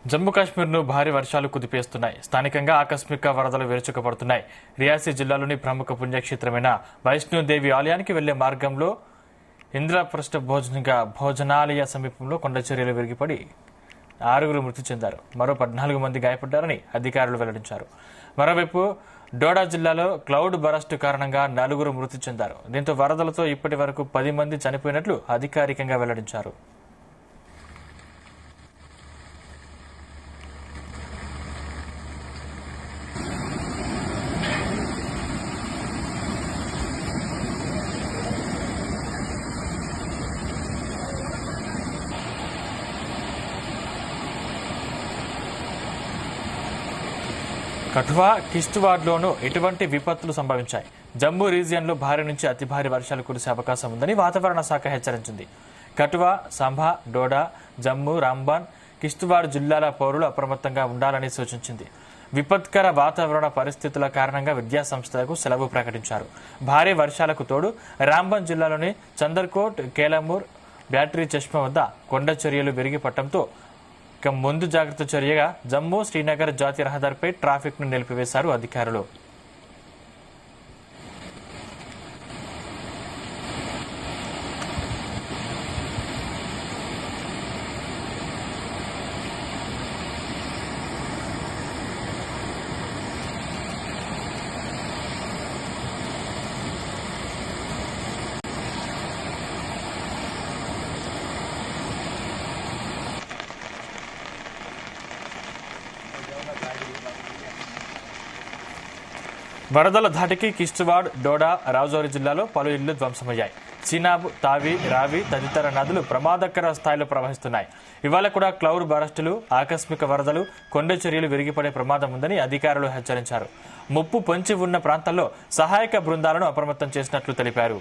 జమ్మూ కాశ్మీర్ను భారీ వర్షాలు కుదిపేస్తున్నాయి. స్థానికంగా ఆకస్మిక వరదలు విరుచుకుపడుతున్నాయి. రియాసీ జిల్లాలోని ప్రముఖ పుణ్యక్షేత్రమైన వైష్ణోదేవి ఆలయానికి వెళ్లే మార్గంలో ఇంద్రప్రస్థ భోజనాలయ సమీపంలో కొండచర్యలు విరిగిపడి 6 మృతి చెందారు. మరో 14 మంది గాయపడ్డారని అధికారులు వెల్లడించారు. మరోవైపు డోడా జిల్లాలో క్లౌడ్ బరస్ట్ కారణంగా 4 మృతి చెందారు. దీంతో వరదలతో ఇప్పటి వరకు 10 మంది చనిపోయినట్లు అధికారికంగా వెల్లడించారు. కఠువా, కిష్త్వాడ్లోనూ ఎటువంటి విపత్తులు సంభవించాయి. జమ్మూ రీజియన్లో భారీ నుంచి అతి భారీ వర్షాలు కురిసే అవకాశం ఉందని వాతావరణ శాఖ హెచ్చరించింది. కఠువా, సంభా, డోడా, జమ్మూ, రాంబాన్, కిష్త్వాడ్ జిల్లాల పౌరులు అప్రమత్తంగా ఉండాలని సూచించింది. విపత్కర వాతావరణ పరిస్థితుల కారణంగా విద్యాసంస్థలకు సెలవు ప్రకటించారు. భారీ వర్షాలకు తోడు రాంబాన్ జిల్లాలోని చందర్కోట్, కేలామూర్, బ్యాటరీ చష్మా వద్ద కొండ చర్యలు విరిగిపడటంతో ముందు జాగ్రత్త చర్యగా జమ్మూ శ్రీనగర్ జాతీయ రహదారిపై ట్రాఫిక్ ను నిలిపివేశారు అధికారులు. వరదల ధాటికి కిష్త్వాడ్, డోడా, రాజౌరి జిల్లాలో పలు ఇళ్లు ధ్వంసమయ్యాయి. చీనాబ్, తావి, రావి తదితర నదులు ప్రమాదకర స్థాయిలో ప్రవహిస్తున్నాయి. ఇవాళ కూడా క్లౌడ్ బరస్టులు, ఆకస్మిక వరదలు, కొండ చర్యలు విరిగిపడే ప్రమాదం ఉందని అధికారులు హెచ్చరించారు. ముప్పు పొంచి ఉన్న ప్రాంతాల్లో సహాయక బృందాలను అప్రమత్తం చేసినట్లు తెలిపారు.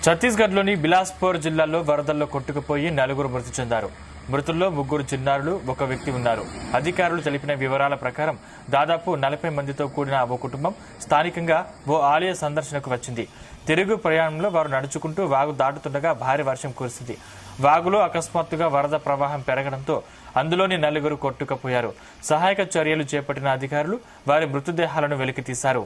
ఛత్తీస్గఢ్లోని బిలాస్పూర్ జిల్లాలో వరదల్లో కొట్టుకుపోయి 4 మృతి చెందారు. మృతుల్లో 3 చిన్నారులు, 1 వ్యక్తి ఉన్నారు. అధికారులు తెలిపిన వివరాల ప్రకారం దాదాపు 40 మందితో కూడిన ఓ కుటుంబం స్థానికంగా ఓ ఆలయ సందర్శనకు వచ్చింది. తిరుగు ప్రయాణంలో వారు నడుచుకుంటూ వాగు దాటుతుండగా భారీ వర్షం కురిసింది. వాగులో అకస్మాత్తుగా వరద ప్రవాహం పెరగడంతో అందులోని 4 కొట్టుకుపోయారు. సహాయక చర్యలు చేపట్టిన అధికారులు వారి మృతదేహాలను వెలికితీశారు.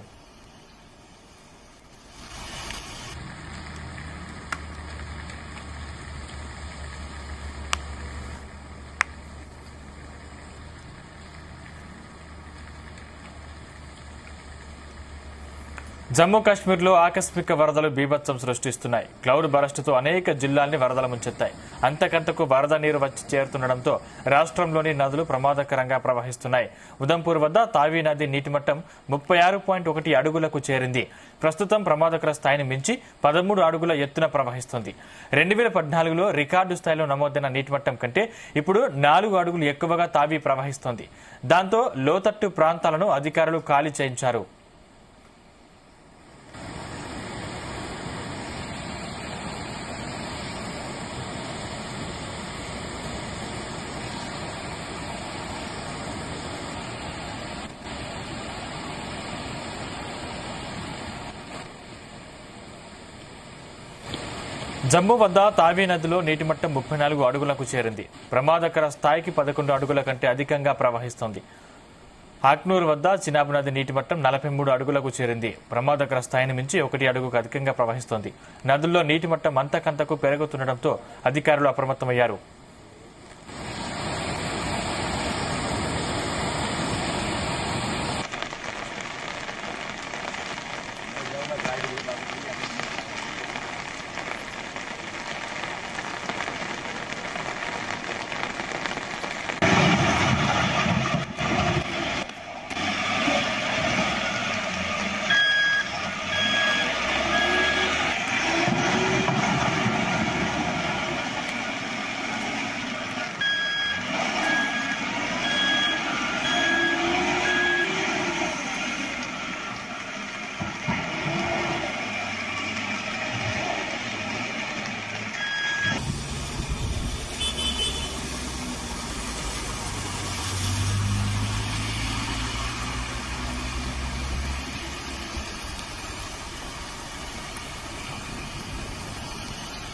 జమ్మూ కాశ్మీర్లో ఆకస్మిక వరదలు బీభత్సం సృష్టిస్తున్నాయి. క్లౌడ్ బరస్టుతో అనేక జిల్లాల్ని వరదలు ముంచెత్తాయి. అంతకంతకు వరద నీరు వచ్చి చేరుతుండటంతో రాష్ట్రంలోని నదులు ప్రమాదకరంగా ప్రవహిస్తున్నాయి. ఉదంపూర్ వద్ద తావీ నది నీటిమట్టం 36.1 అడుగులకు చేరింది. ప్రస్తుతం ప్రమాదకర స్థాయిని మించి 13 అడుగుల ఎత్తున ప్రవహిస్తుంది. 2014లో రికార్డు స్థాయిలో నమోదైన నీటిమట్టం కంటే ఇప్పుడు 4 అడుగులు ఎక్కువగా తావీ ప్రవహిస్తోంది. దాంతో లోతట్టు ప్రాంతాలను అధికారులు ఖాళీ చేయించారు. జమ్మూ వద్ద తావీ నదిలో నీటిమట్టం 34 అడుగులకు చేరింది. ప్రమాదకర స్థాయికి 11 అడుగుల కంటే అధికంగా ప్రవహిస్తోంది. హాక్నూర్ వద్ద చినాబ్ నది నీటిమట్టం 43 అడుగులకు చేరింది. ప్రమాదకర స్థాయిని మించి 1 అడుగుకు అధికంగా ప్రవహిస్తోంది. నదుల్లో నీటిమట్టం అంతకంతకు పెరుగుతుండటంతో అధికారులు అప్రమత్తమయ్యారు.